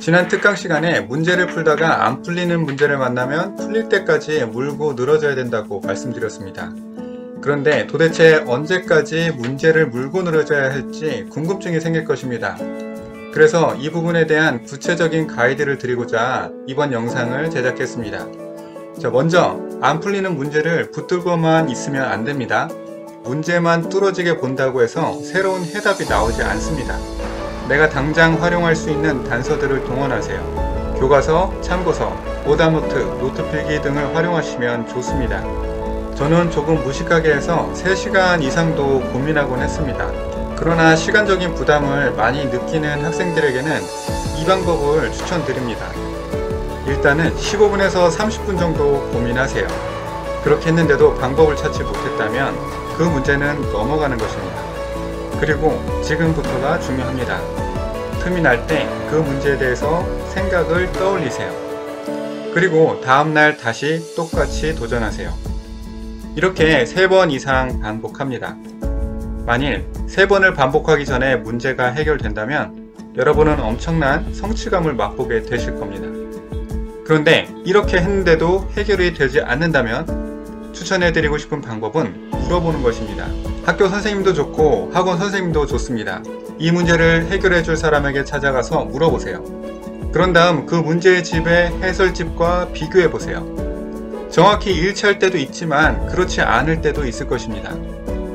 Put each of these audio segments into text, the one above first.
지난 특강 시간에 문제를 풀다가 안 풀리는 문제를 만나면 풀릴 때까지 물고 늘어져야 된다고 말씀드렸습니다. 그런데 도대체 언제까지 문제를 물고 늘어져야 할지 궁금증이 생길 것입니다. 그래서 이 부분에 대한 구체적인 가이드를 드리고자 이번 영상을 제작했습니다. 먼저 안 풀리는 문제를 붙들고만 있으면 안 됩니다. 문제만 뚫어지게 본다고 해서 새로운 해답이 나오지 않습니다. 내가 당장 활용할 수 있는 단서들을 동원하세요. 교과서, 참고서, 오답노트, 노트필기 등을 활용하시면 좋습니다. 저는 조금 무식하게 해서 3시간 이상도 고민하곤 했습니다. 그러나 시간적인 부담을 많이 느끼는 학생들에게는 이 방법을 추천드립니다. 일단은 15분에서 30분 정도 고민하세요. 그렇게 했는데도 방법을 찾지 못했다면 그 문제는 넘어가는 것입니다. 그리고 지금부터가 중요합니다. 틈이 날 때 그 문제에 대해서 생각을 떠올리세요. 그리고 다음날 다시 똑같이 도전하세요. 이렇게 3번 이상 반복합니다. 만일 3번을 반복하기 전에 문제가 해결된다면 여러분은 엄청난 성취감을 맛보게 되실 겁니다. 그런데 이렇게 했는데도 해결이 되지 않는다면 추천해드리고 싶은 방법은 물어보는 것입니다. 학교 선생님도 좋고 학원 선생님도 좋습니다. 이 문제를 해결해 줄 사람에게 찾아가서 물어보세요. 그런 다음 그 문제의 집의 해설집과 비교해 보세요. 정확히 일치할 때도 있지만 그렇지 않을 때도 있을 것입니다.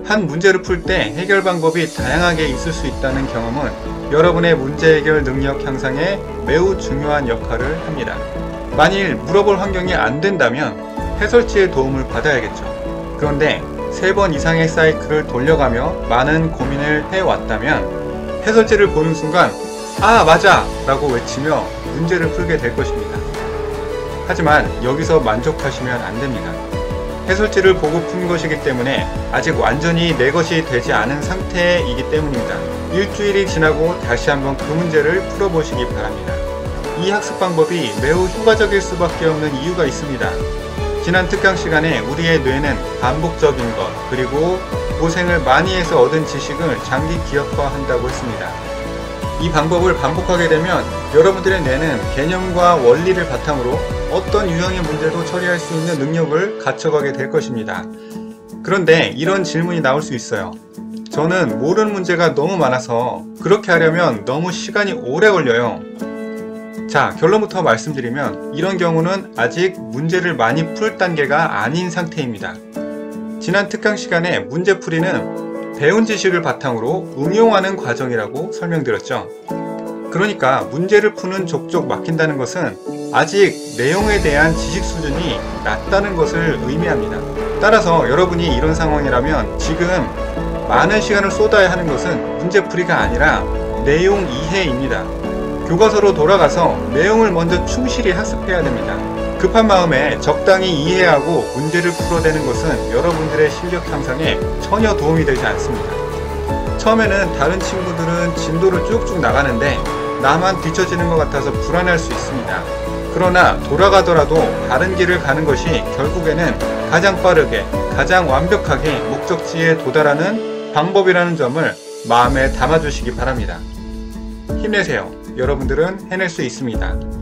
한 문제를 풀 때 해결 방법이 다양하게 있을 수 있다는 경험은 여러분의 문제 해결 능력 향상에 매우 중요한 역할을 합니다. 만일 물어볼 환경이 안 된다면 해설지의 도움을 받아야겠죠. 그런데 3번 이상의 사이클을 돌려가며 많은 고민을 해왔다면 해설지를 보는 순간 아 맞아! 라고 외치며 문제를 풀게 될 것입니다. 하지만 여기서 만족하시면 안됩니다. 해설지를 보고 푼 것이기 때문에 아직 완전히 내 것이 되지 않은 상태이기 때문입니다. 일주일이 지나고 다시 한번 그 문제를 풀어보시기 바랍니다. 이 학습 방법이 매우 효과적일 수밖에 없는 이유가 있습니다. 지난 특강 시간에 우리의 뇌는 반복적인 것 그리고 고생을 많이 해서 얻은 지식을 장기 기억화한다고 했습니다. 이 방법을 반복하게 되면 여러분들의 뇌는 개념과 원리를 바탕으로 어떤 유형의 문제도 처리할 수 있는 능력을 갖춰가게 될 것입니다. 그런데 이런 질문이 나올 수 있어요. 저는 모르는 문제가 너무 많아서 그렇게 하려면 너무 시간이 오래 걸려요. 자, 결론부터 말씀드리면 이런 경우는 아직 문제를 많이 풀 단계가 아닌 상태입니다. 지난 특강 시간에 문제풀이는 배운 지식을 바탕으로 응용하는 과정이라고 설명드렸죠. 그러니까 문제를 푸는 족족 막힌다는 것은 아직 내용에 대한 지식 수준이 낮다는 것을 의미합니다. 따라서 여러분이 이런 상황이라면 지금 많은 시간을 쏟아야 하는 것은 문제풀이가 아니라 내용 이해입니다. 교과서로 돌아가서 내용을 먼저 충실히 학습해야 됩니다. 급한 마음에 적당히 이해하고 문제를 풀어대는 것은 여러분들의 실력 향상에 전혀 도움이 되지 않습니다. 처음에는 다른 친구들은 진도를 쭉쭉 나가는데 나만 뒤처지는 것 같아서 불안할 수 있습니다. 그러나 돌아가더라도 다른 길을 가는 것이 결국에는 가장 빠르게, 가장 완벽하게 목적지에 도달하는 방법이라는 점을 마음에 담아주시기 바랍니다. 힘내세요. 여러분들은 해낼 수 있습니다.